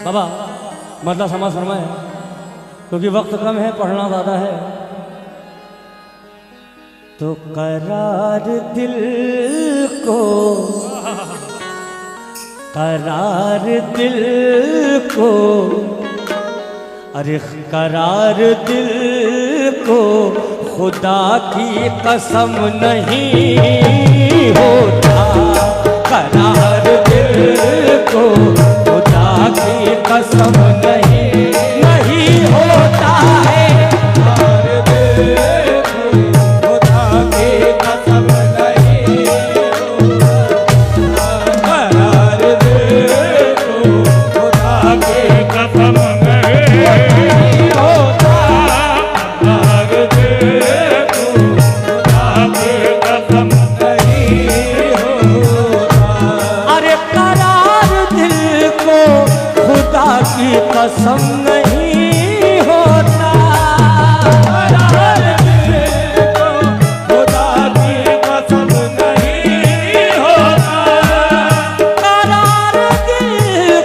बाबा मतलब समझ फरमाए क्योंकि वक्त कम है, पढ़ना ज़्यादा है। तो करार दिल को, करार दिल को, अरे करार दिल को खुदा की कसम नहीं होता। करार दिल को खुदा की कसम नहीं होता है। करार दिल को खुदा की कसम नहीं होता। करार दिल को खुदा की कसम नहीं होता। करार दिल को खुदा की कसम नहीं होता। अरे करार दिल को खुदा की कसम नहीं होता। करार दिल को खुदा की कसम नहीं होता। करार दिल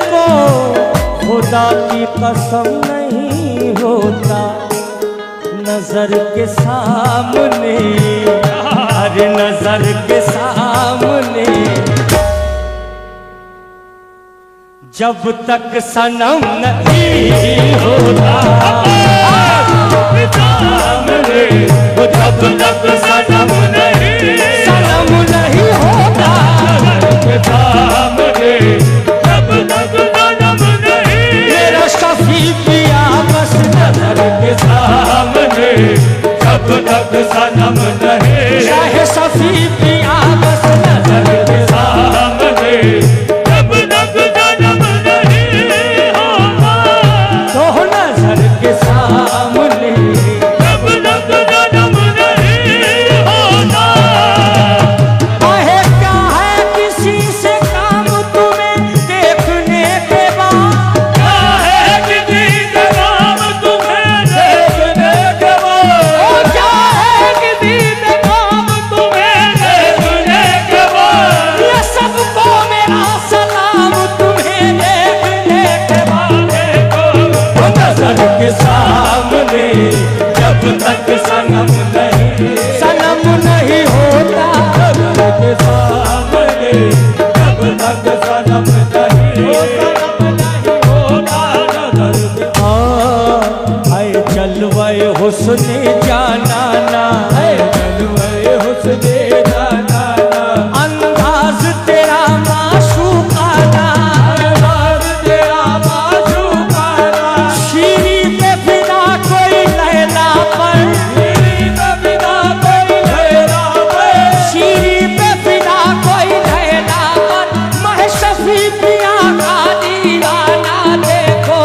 को खुदा की कसम नहीं होता। नजर के सामने, अरे नजर के सामने जब तक सनम नहीं होता। सामने जब तक सनम नहीं होता। सामने जब तक सनम नहीं, मेरा शफी पिया बस नजर के सामने जब तक सनम नहीं। चाहे शफी पिया बस नजर के सामने जब तक सनम नहीं होता। तो नजर के सामने जब तक सनम नहीं होता। आहे क्या है किसी से काम तुम्हें देखने के बाद। क्या है किसी से काम तुम्हें देखने के बाद। ओ क्या है किसी से काम तुम्हें देखने के बाद। ये सबको मेरा सलाम तुम्हें देखने के बाद। देखो नजर के सामने जब तक सनम नहीं होता। नजर के सामने जब तक सनम नहीं होता। नजर के आए जलवाए हुस्ने जाना ना, जलवाए हुस्ने जाना ना। अंदाज तेरा माशूकाना, अंदाज तेरा माशूकाना। शीरी पे फिदा कोई लैला पर, शीरी पे फिदा कोई लैला पर। शीरी पे फिदा कोई लैला पर। मैं शफी पिया का दीवाना देखो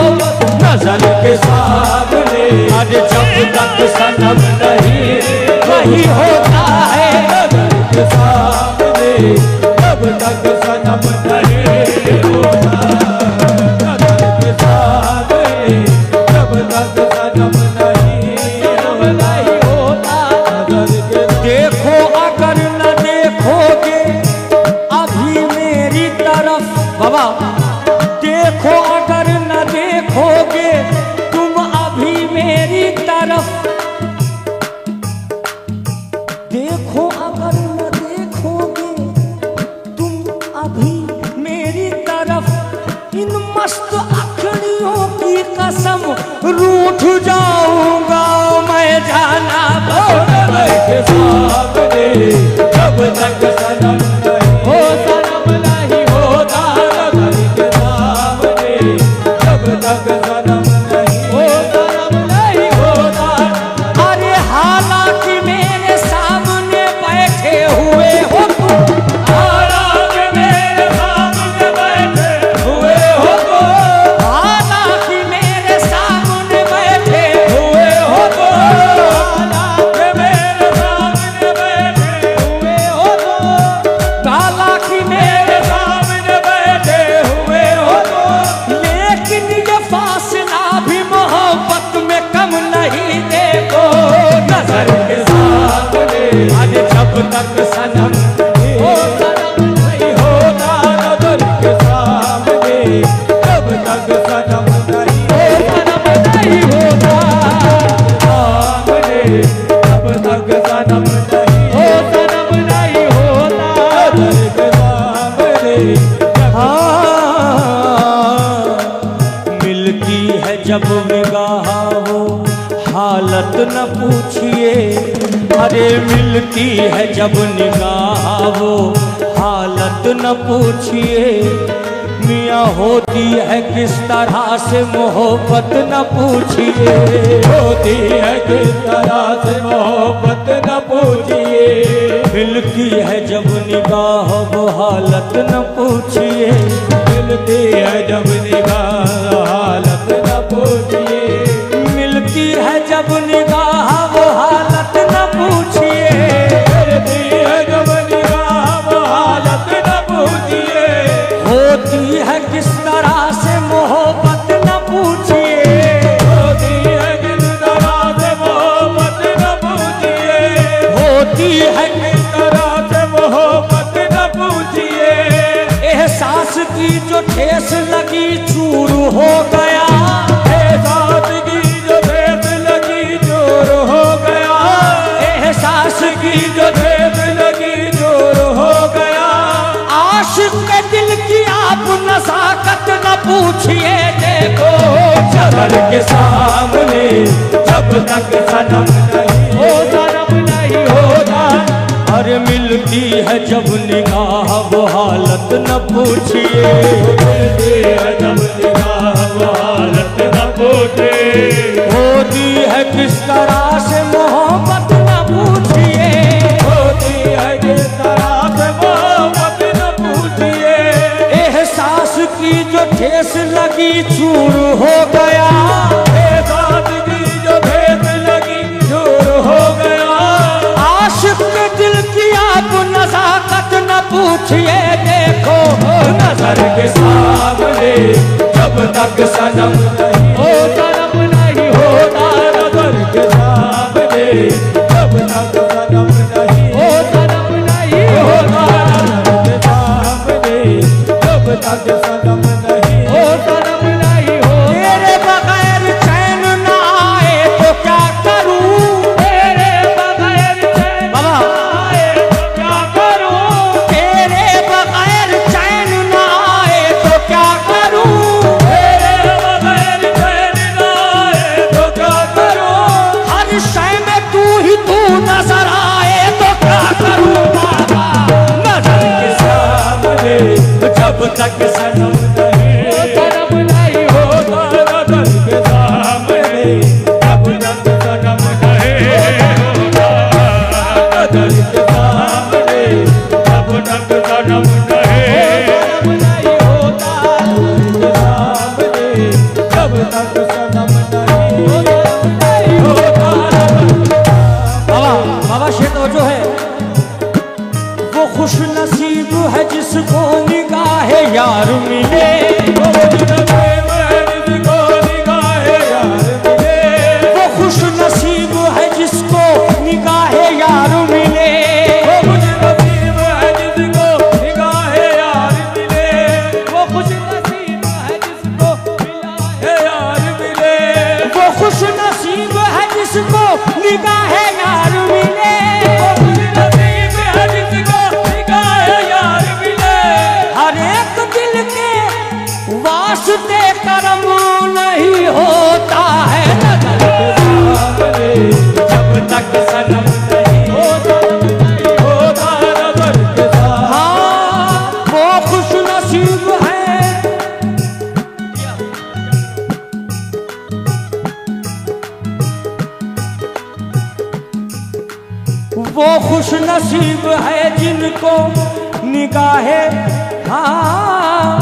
नजर के सामने। अरे जब तक सनम नहीं होता है। नजर के सामने जब तक सनम नहीं होता। नजर के सामने जब तक सनम नहीं होता। नजर के देखो अगर न देखोगे अभी मेरी तरफ, बाबा देखो अगर न देखोगे तुम अभी मेरी तरफ। देखो अगर न देखोगे तुम अभी मेरी तरफ। इन मस्त अखड़ियों की कसम रूठ जाऊंगा मैं जाना। नजर के सामने जब तक सनम नहीं होता। नजर के सामने जब तक सनम नहीं होता। अरे हालांकि मेरे सामने बैठे हुए हो तुम। हालांकि मेरे सामने बैठे हुए हो तुम। हालांकि मेरे सामने बैठे हुए हो तुम। हालांकि मेरे सामने बैठे हुए हो तुम। हालांकि मेरे सामने बैठे हुए हो तुम। लेकिन ये फास तक सनम नहीं होता सामने, जब तक सनम नहीं होता सामने। मिलती है जब निगाह वो हालत न पूछिए, अरे मिलती है जब निगाह वो हालत न पूछिए। मियाँ होती है किस तरह से मोहब्बत न पूछिए, होती है किस तरह से मोहब्बत न पूछिए। मिलती है जब निगाह वो हालत न पूछिए, मिलती है जब निगाह हालत न पूछिए। मिलती है जब निगाह वो हालत न पूछिए, मिलती है जब निगाह वो हालत न पूछिए। होती है किस तरह से मोहब्बत न पूछिए, होती है किस तरह से मोहब्बत न पूछिए। होती है किस तरह से मोहब्बत न पूछिए। एहसास की जो ठेस लगी चूर हो गया, एहसास की जो ठेस लगी चूर हो गया। एहसास की जो ठेस लगी चूर हो गया। आशिक के दिल की आप नज़ाकत न पूछिए, देखो शरर के सामने जब तक सनम नहीं होता। अरे मिलती है जब निगाह वो हालत न पूछिए, मिलती है जब निगाह वो हालत न पूछिए। होती है किस तरह से मोहब्बत न पूछिए, होती है किस तरह से मोहब्बत न पूछिए। एहसास की जो ठेस लगी चूर हो गया, एहसास की जो ठेस लगी चूर हो गया। आशिक के दिल की आप नज़ाकत न पूछिए, देखो नजर के सामने जब तक सनम नहीं होता, नहीं होता। नजर के सामने जब तक सनम नहीं होता, नहीं होता। नजर के सामने जब तक सनम नहीं होता, नहीं होता। तेरे बगैर चैन न आए तो क्या करूं, तेरे बगैर चैन न आए तो क्या करूं। तेरे बगैर चैन न आए तो क्या करूं, तेरे बगैर चैन न आए तो क्या करूं। हर शय में तू ही तू नजर आए तो क्या करूं बाबा। नजर के सामने जब तक सनम नहीं होता, नहीं होता। नजर के सामने जब तक सनम नहीं होता, नजर के सामने जब तक सनम नहीं होता। नजर के सामने जब तक सनम नहीं होता। बाबा शेर जो है वो खुश नसीब है जिसको निगाह यार मिले, वो खुश नसीब है जिसको निगाह यार मिले। वो खुश नसीब है जिसको निगाह यार मिले, वो खुश नसीब है जिसको निगाह यार मिले। वो खुश नसीब है जिसको निगाह यार मिले, वो खुश नसीब है जिसको निगाह यार मिले। वो खुश नसीब है जिसको निगाह यार मिले। हर एक दिल के वास्ते करम नहीं होता है, नजर के सामने जब तक सनम नहीं होता, नहीं होता। नजर के सामने हाँ वो खुश नसीब है। वो खुश नसीब है जिनको निगाहे हाँ,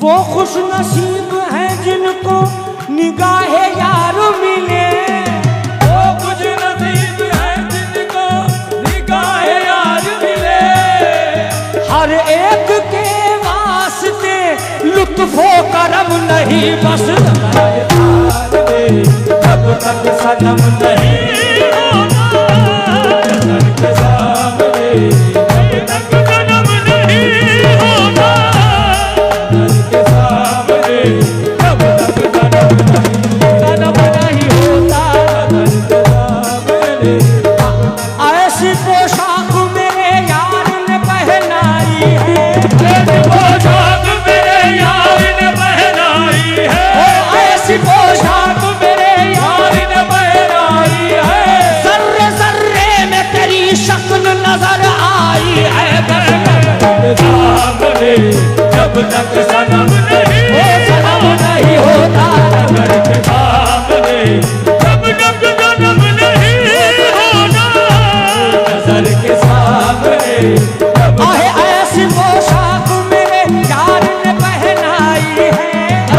वो खुश नसीब है जिनको निगाहे यार मिले। वो खुश नसीब है जिनको निगाहे यार मिले। हर एक के वास्ते लुत्फो करम नहीं बस जब तक सनम नहीं होता, नजर के सामने जब तक सनम नहीं होता। जब तक सनम नहीं, वो सनम नहीं होता नजर के सामने, जब तक सनम नहीं होता नजर के सामने। आहे ऐसी पोशाक मेरे यार ने पहनाई है,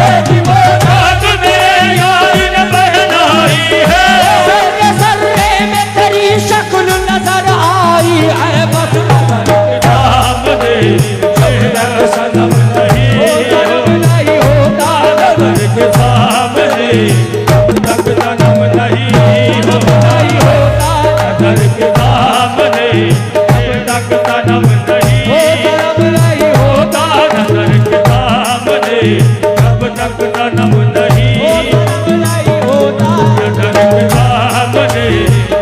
ऐसी पोशाक मेरे यार ने पहनाई है, सर्रे सर्रे में तेरी शक्ल नजर आई है, बस नजर के सामने जब तक सनम नहीं होता नजर के सामने, जब तक सनम नहीं होता नजर के सामने, जब तक सनम नहीं होता नजर के सामने, जब तक सनम नहीं होता नजर के सामने,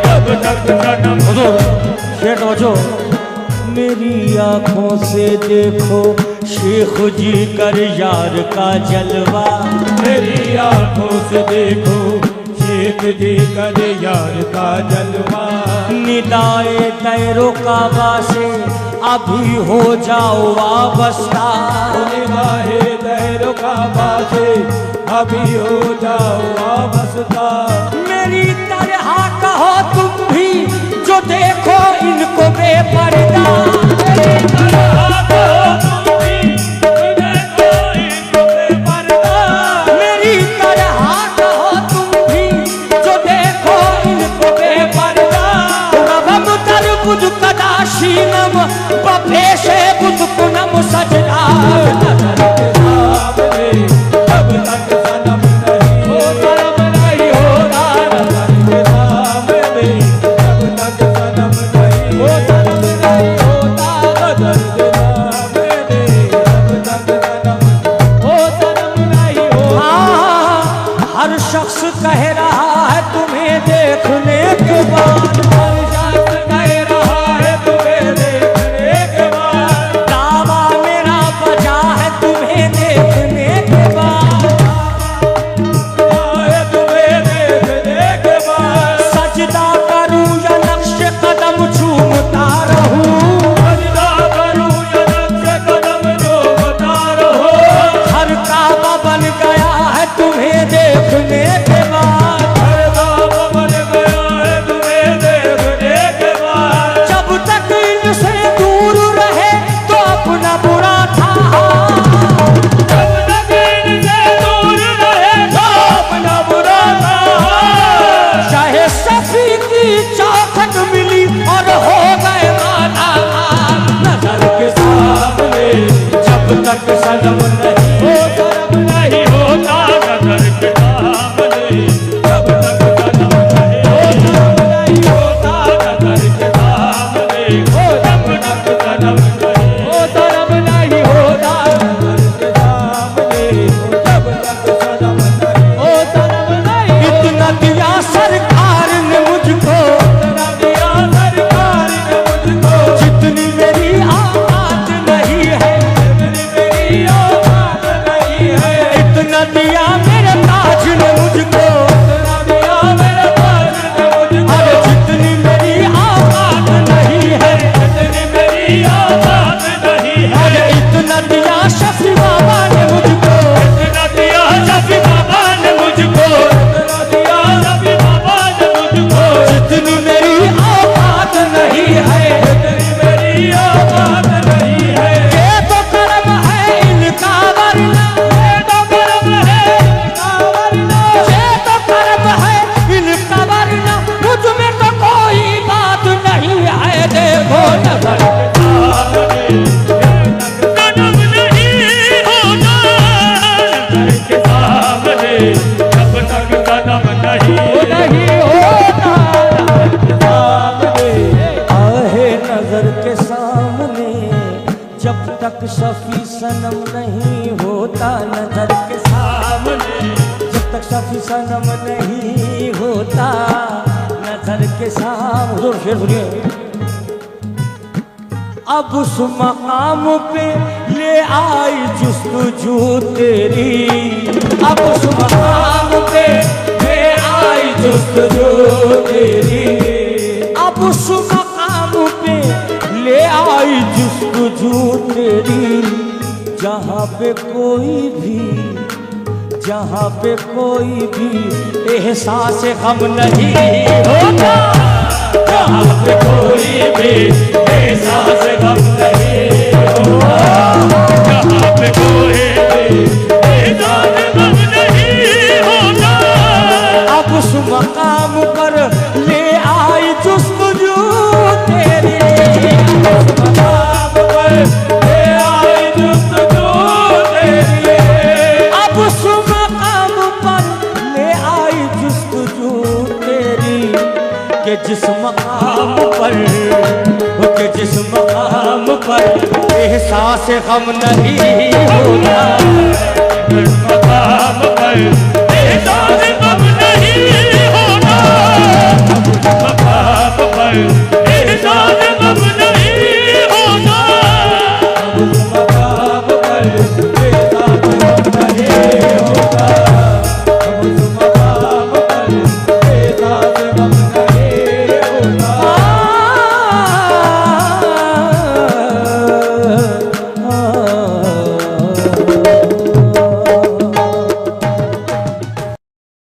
जब तक सनम। शेर समझो, मेरी आंखों से देखो शेख जी कर यार का जलवा, मेरी आंखों से देखो शेख जी कर यार का जलवा, निदाए तैरो काबा से अभी हो जाओ वाबस्ता, निदाए तैरो काबा से अभी हो जाओ वाबस्ता, मेरी तरह कहो तुम भी जो देखो इनको बेपर्दा, मेरी तरह कहो तुम भी जो देखो इनको बेपर्दा, मेरी तरह कहो तुम भी जो देखो इनको बेपर्दा, रबम तर बुझ कदा शीनम बपेशे बुझ कुनम सजना, नजर के सामने जब तक सनम नहीं होता नहीं होता नजर के सामने, जब तक सनम नहीं होता नहीं होता नजर के सामने, जब तक सनम नहीं होता। हर शख्स कह रहा है तुम्हें देखने के बाद, हर शख्स कह रहा है तुम्हें देखने के बाद, दावा मेरा बजा है तुम्हें देखने के बाद, तुम्हें देखने के बाद, सजदा करूं या नक्श कदम चूमता रहूं, सजदा करूं या नक्श कदम चूमता रहूं, हर काबा बन गया है तुम्हें देखने के बाद, हर काबा बन गया है तुम्हें देखने के बाद, जब तक इनसे दूर रहे तो अपना बुरा था, जब तक इनसे दूर रहे तो अपना बुरा था, चाहे सफी की चौखट मिली और हो गए माला नजर के सामने, जब तक सनम नहीं होता नजर के सामने, जब तक सनम नहीं होता नजर के सामने, जब तक सनम नहीं होता नजर के सामने, जब तक सनम नहीं। इतना दिया सरकार ने मुझको, इतना दिया सरकार ने मुझको, जितनी मेरी औकात नहीं है, जितनी मेरी औकात नहीं है, इतना दिया मेरे ताज ने मुझको, इतना दिया मेरे ताज ने मुझको, अरे जितनी मेरी औकात नहीं है, जितनी मेरी औकात नहीं है, अरे इतना दिया शफी बाबा ने मुझको, इतना दिया शफी बाबा ने मुझको, इतना दिया शफी बाबा ने मुझको, जितनी मेरी औकात नहीं है, जितनी मेरी औकात नहीं है, ये तो कर्म है इनका वरना, ये तो कर्म है इनका वरना, ये तो कर्म है इनका वरना, मुझ में तो कोई बात नहीं है, देखो नजर के सामने सनम नहीं होता नजर के सामने, जब तक सनम नहीं होता नजर के सामने, आहे नजर के सामने, जब तक शफी सनम नहीं होता नजर के सामने, जब तक शफी सनम नहीं होता नजर के सामने। शेर सुनिए, अब उस मकाम पे ले आई जुस्तजू तेरी, अब उस मकाम पे ले आई जुस्तजू तेरी, अब उस मकाम पे ले आई जुस्तजू तेरी, जहाँ पे कोई भी एहसास गम नहीं होता, जहाँ पे कोई भी एहसास गम नहीं होता, जहाँ पे कोई भी एहसास गम नहीं होता। अब उस मकाम पर ले आई जुस्तजू तेरी, उस मकाम पर ले आई जुस्तजू तेरी, अब उस मकाम पर ले आई जुस्तजू तेरी, कि जिस मकाम पर एहसास गम नहीं होता, जिस मकाम पर एहसास गम नहीं होता, जिस मकाम पर